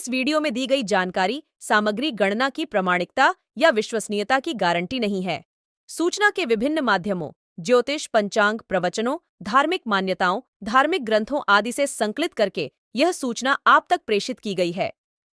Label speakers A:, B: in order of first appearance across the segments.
A: इस वीडियो में दी गई जानकारी सामग्री गणना की प्रामाणिकता या विश्वसनीयता की गारंटी नहीं है। सूचना के विभिन्न माध्यमों, ज्योतिष, पंचांग, प्रवचनों, धार्मिक मान्यताओं, धार्मिक ग्रंथों आदि से संकलित करके यह सूचना आप तक प्रेषित की गई है।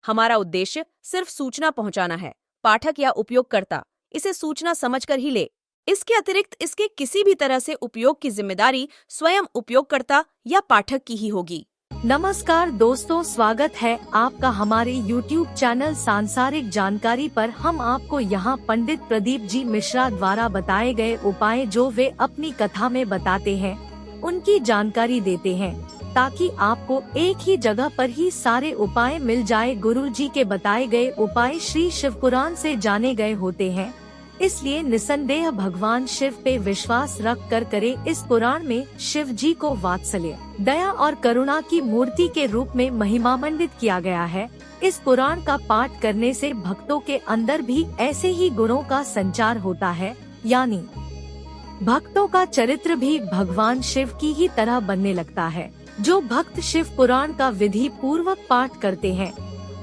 A: हमारा उद्देश्य सिर्फ सूचना पहुंचाना है। पाठक या उपयोगकर्ता इसे सूचना समझकर ही ले। इसके अतिरिक्त इसके किसी भी तरह से उपयोग की जिम्मेदारी स्वयं उपयोगकर्ता या पाठक की ही होगी।
B: नमस्कार दोस्तों, स्वागत है आपका हमारे YouTube चैनल सांसारिक जानकारी पर। हम आपको यहाँ पंडित प्रदीप जी मिश्रा द्वारा बताए गए उपाय जो वे अपनी कथा में बताते हैं, उनकी जानकारी देते हैं ताकि आपको एक ही जगह पर ही सारे उपाय मिल जाए। गुरु जी के बताए गए उपाय श्री शिव पुराण से जाने गए होते हैं, इसलिए निसंदेह भगवान शिव पे विश्वास रख कर करे। इस पुराण में शिव जी को वात्सल्य, दया और करुणा की मूर्ति के रूप में महिमामंडित किया गया है। इस पुराण का पाठ करने से भक्तों के अंदर भी ऐसे ही गुणों का संचार होता है, यानी भक्तों का चरित्र भी भगवान शिव की ही तरह बनने लगता है। जो भक्त शिव पुराण का विधि पूर्वक पाठ करते हैं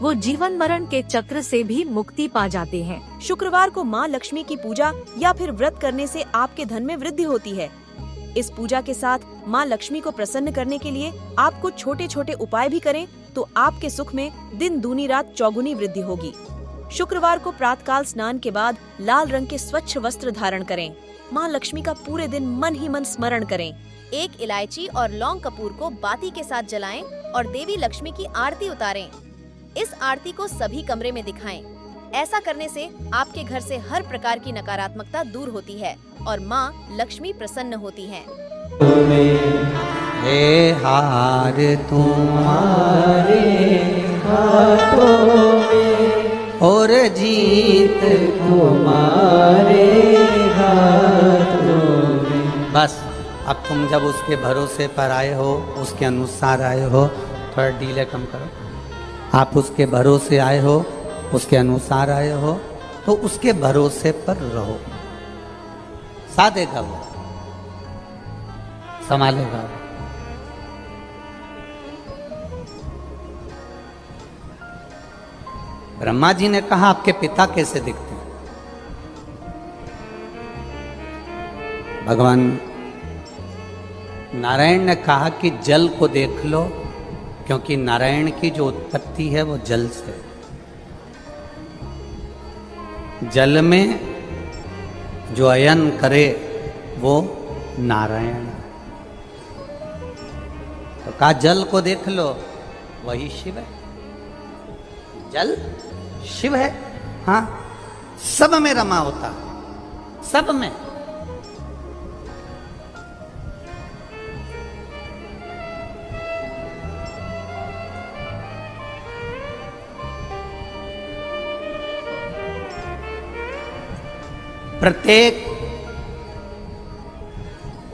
B: वो जीवन मरण के चक्र से भी मुक्ति पा जाते हैं।
A: शुक्रवार को माँ लक्ष्मी की पूजा या फिर व्रत करने से आपके धन में वृद्धि होती है। इस पूजा के साथ माँ लक्ष्मी को प्रसन्न करने के लिए आप कुछ छोटे छोटे उपाय भी करें तो आपके सुख में दिन दूनी रात चौगुनी वृद्धि होगी। शुक्रवार को प्रातःकाल स्नान के बाद लाल रंग के स्वच्छ वस्त्र धारण करें। माँ लक्ष्मी का पूरे दिन मन ही मन स्मरण करें। एक इलायची और लौंग कपूर को बाती के साथ जलाएं और देवी लक्ष्मी की आरती उतारें। इस आरती को सभी कमरे में दिखाएं। ऐसा करने से आपके घर से हर प्रकार की नकारात्मकता दूर होती है और माँ लक्ष्मी प्रसन्न होती हैं।
C: हे हार तुम्हारे हाथों में और जीत तुम्हारे हाथों में। बस अब तुम जब उसके भरोसे पर आए हो, उसके अनुसार आए हो, थोड़ा डीले कम करो। आप उसके भरोसे आए हो, उसके अनुसार आए हो, तो उसके भरोसे पर रहो। साथ देगा वो, संभालेगा। ब्रह्मा जी ने कहा आपके पिता कैसे दिखते हैं? भगवान नारायण ने कहा कि जल को देख लो, क्योंकि नारायण की जो उत्पत्ति है वो जल से। जल में जो अयन करे वो नारायण। तो कहा जल को देख लो, वही शिव है। जल शिव है। हाँ, सब में रमा होता है, सब में। प्रत्येक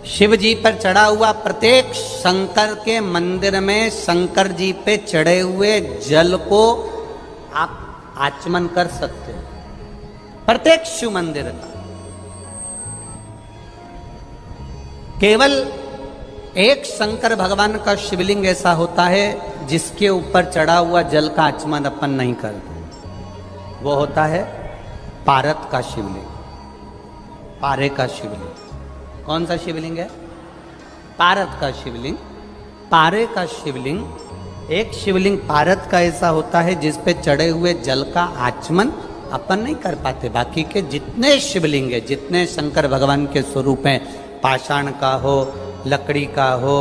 C: शिव जी पर चढ़ा हुआ प्रत्येक शंकर के मंदिर में शंकर जी पे चढ़े हुए जल को आप आचमन कर सकते हो। प्रत्येक शिव मंदिर का केवल एक शंकर भगवान का शिवलिंग ऐसा होता है जिसके ऊपर चढ़ा हुआ जल का आचमन अपन नहीं करते। वो होता है पारत का शिवलिंग, पारे का शिवलिंग। कौन सा शिवलिंग है? पारत का शिवलिंग। पारे का शिवलिंग, एक शिवलिंग पारत का ऐसा होता है जिस पे चढ़े हुए जल का आचमन अपन नहीं कर पाते। बाकी के जितने शिवलिंग है, जितने शंकर भगवान के स्वरूप हैं, पाषाण का हो, लकड़ी का हो,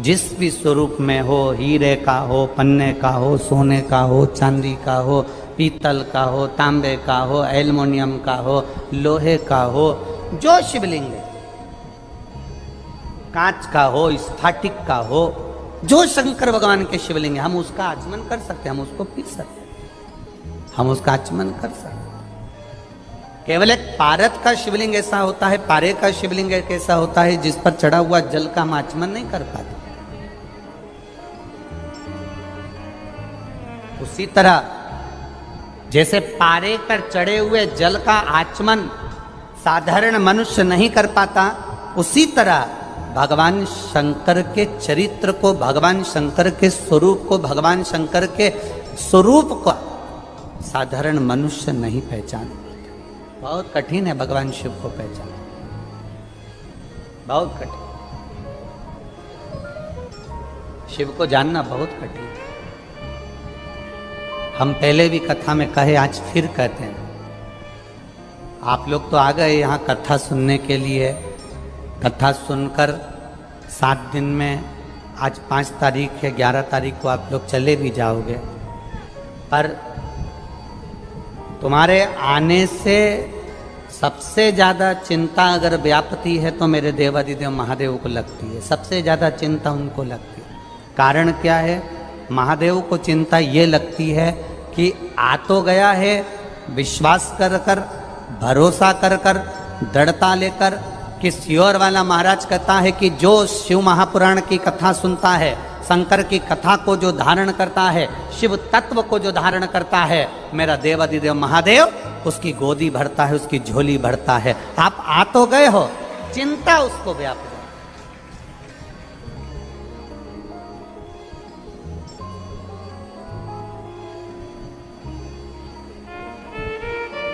C: जिस भी स्वरूप में हो, हीरे का हो, पन्ने का हो, सोने का हो, चांदी का हो, पीतल का हो, तांबे का हो, एल्युमिनियम का हो, लोहे का हो, जो शिवलिंग है, कांच का हो, स्फटिक का हो, जो शंकर भगवान के शिवलिंग है, हम उसका आचमन कर सकते हैं, हम उसको पी सकते हैं, हम उसका आचमन कर सकते हैं। केवल एक पारत का शिवलिंग ऐसा होता है, पारे का शिवलिंग एक ऐसा होता है जिस पर चढ़ा हुआ जल का हम आचमन नहीं कर पाते। उसी तरह जैसे पारे पर चढ़े हुए जल का आचमन साधारण मनुष्य नहीं कर पाता, उसी तरह भगवान शंकर के चरित्र को, भगवान शंकर के स्वरूप को, भगवान शंकर के स्वरूप को साधारण मनुष्य नहीं पहचान पाता। बहुत कठिन है भगवान शिव को पहचान, बहुत कठिन। शिव को जानना बहुत कठिन है। हम पहले भी कथा में कहे, आज फिर कहते हैं। आप लोग तो आ गए यहाँ कथा सुनने के लिए। कथा सुनकर 7 दिन में, आज 5 तारीख है, 11 तारीख को आप लोग चले भी जाओगे। पर तुम्हारे आने से सबसे ज़्यादा चिंता अगर व्यापती है तो मेरे देवादिदेव महादेव को लगती है। सबसे ज़्यादा चिंता उनको लगती है। कारण क्या है? महादेव को चिंता ये लगती है कि आ तो गया है, विश्वास कर कर, भरोसा कर कर, दृढ़ता लेकर, कि सियोर वाला महाराज कहता है कि जो शिव महापुराण की कथा सुनता है, शंकर की कथा को जो धारण करता है, शिव तत्व को जो धारण करता है, मेरा देवादिदेव महादेव उसकी गोदी भरता है, उसकी झोली भरता है। आप आ तो गए हो, चिंता उसको व्याप जाए।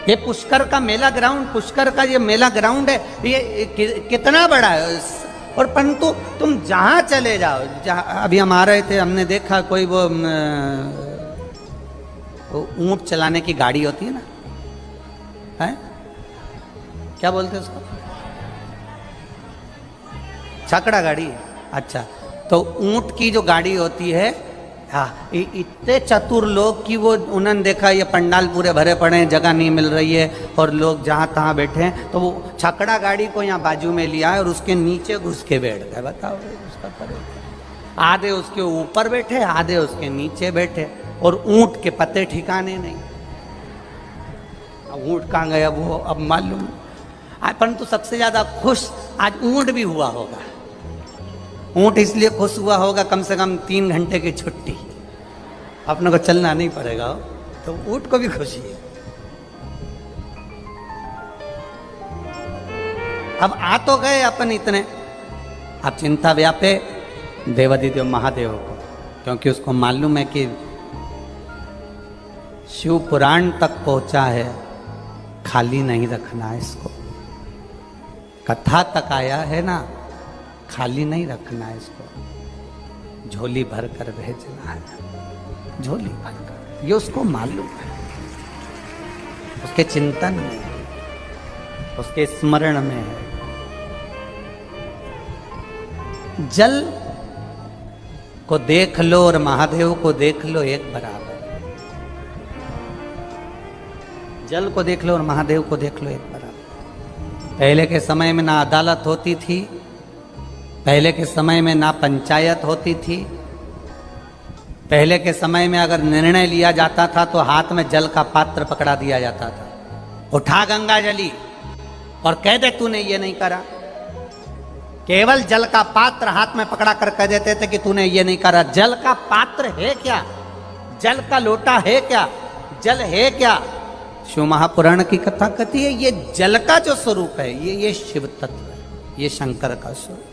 C: ये पुष्कर का मेला ग्राउंड, पुष्कर का ये मेला ग्राउंड है, ये कितना बड़ा है। और परंतु तुम जहां चले जाओ, जहां अभी हम आ रहे थे, हमने देखा कोई वो ऊंट चलाने की गाड़ी होती है ना, है क्या बोलते हैं उसको? छकड़ा गाड़ी है। अच्छा, तो ऊंट की जो गाड़ी होती है, हाँ, इतने चतुर लोग कि वो उन्होंने देखा ये पंडाल पूरे भरे पड़े हैं, जगह नहीं मिल रही है और लोग जहाँ तहाँ बैठे हैं, तो वो छकड़ा गाड़ी को यहाँ बाजू में लिया है और उसके नीचे घुस के बैठ गए। बताओ उसका परेशान। आधे उसके ऊपर बैठे, आधे उसके नीचे बैठे, और ऊंट के पत्ते ठिकाने नहीं। ऊंट कहाँ गया वो अब मालूम। परंतु सबसे ज्यादा खुश आज ऊंट भी हुआ होगा। ऊंट इसलिए खुश हुआ होगा, कम से कम 3 घंटे की छुट्टी, अपने को चलना नहीं पड़ेगा, तो ऊंट को भी खुशी है। अब आ तो गए अपन इतने, अब चिंता व्यापे देवादिदेव महादेव को, क्योंकि उसको मालूम है कि शिव पुराण तक पहुंचा है, खाली नहीं रखना है इसको। कथा तक आया है ना, खाली नहीं रखना है इसको, झोली भर कर भेजना है, झोली भर कर। ये उसको मालूम है, उसके चिंतन में है, उसके स्मरण में है। जल को देख लो और महादेव को देख लो, एक बराबर। जल को देख लो और महादेव को देख लो, एक बराबर। पहले के समय में ना अदालत होती थी, पहले के समय में ना पंचायत होती थी। पहले के समय में अगर निर्णय लिया जाता था तो हाथ में जल का पात्र पकड़ा दिया जाता था, उठा गंगा जली और कह दे तूने ये नहीं करा। केवल जल का पात्र हाथ में पकड़ा कर कह देते थे कि तूने ये नहीं करा। जल का पात्र है क्या? जल का लोटा है क्या? जल है क्या? शिव महापुराण की कथा कहती है ये जल का जो स्वरूप है, ये शिव तत्व है, ये शंकर का स्वरूप।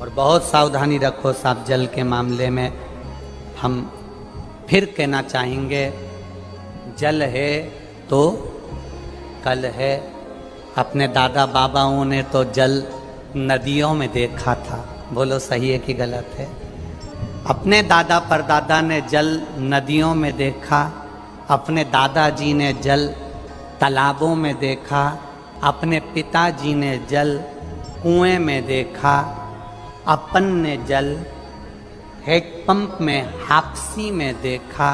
C: और बहुत सावधानी रखो साहब जल के मामले में। हम फिर कहना चाहेंगे, जल है तो कल है। अपने दादा बाबाओं ने तो जल नदियों में देखा था, बोलो सही है कि गलत है? अपने दादा परदादा ने जल नदियों में देखा, अपने दादाजी ने जल तालाबों में देखा, अपने पिताजी ने जल कुएं में देखा, अपन ने जल हैंडपंप में हापसी में देखा,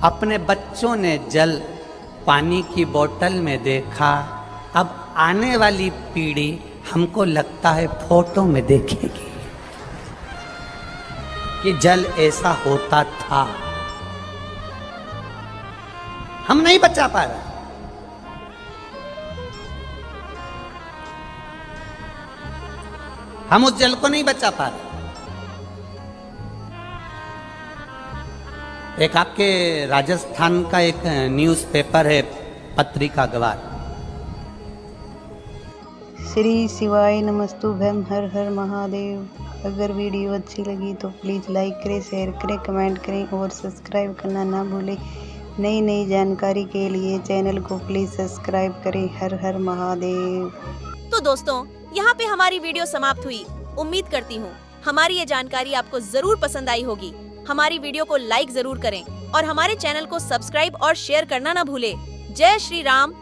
C: अपने बच्चों ने जल पानी की बोतल में देखा। अब आने वाली पीढ़ी हमको लगता है फोटो में देखेगी कि जल ऐसा होता था। हम नहीं बचा पा रहे। हम उस जल को नहीं बचा पा रहे। एक आपके राजस्थान का एक न्यूज़पेपर है, पत्रिका अखबार,
D: श्री शिवाय नमस्तुभ्यम, हर हर महादेव। अगर वीडियो अच्छी लगी तो प्लीज़ लाइक करें, शेयर करें, कमेंट करें और सब्सक्राइब करना ना भूलें। नई नई जानकारी के लिए चैनल को प्लीज़ सब्सक्राइब करें। हर हर महादेव।
A: तो दोस्तों, यहाँ पे हमारी वीडियो समाप्त हुई। उम्मीद करती हूँ हमारी ये जानकारी आपको जरूर पसंद आई होगी। हमारी वीडियो को लाइक जरूर करें और हमारे चैनल को सब्सक्राइब और शेयर करना ना भूलें। जय श्री राम।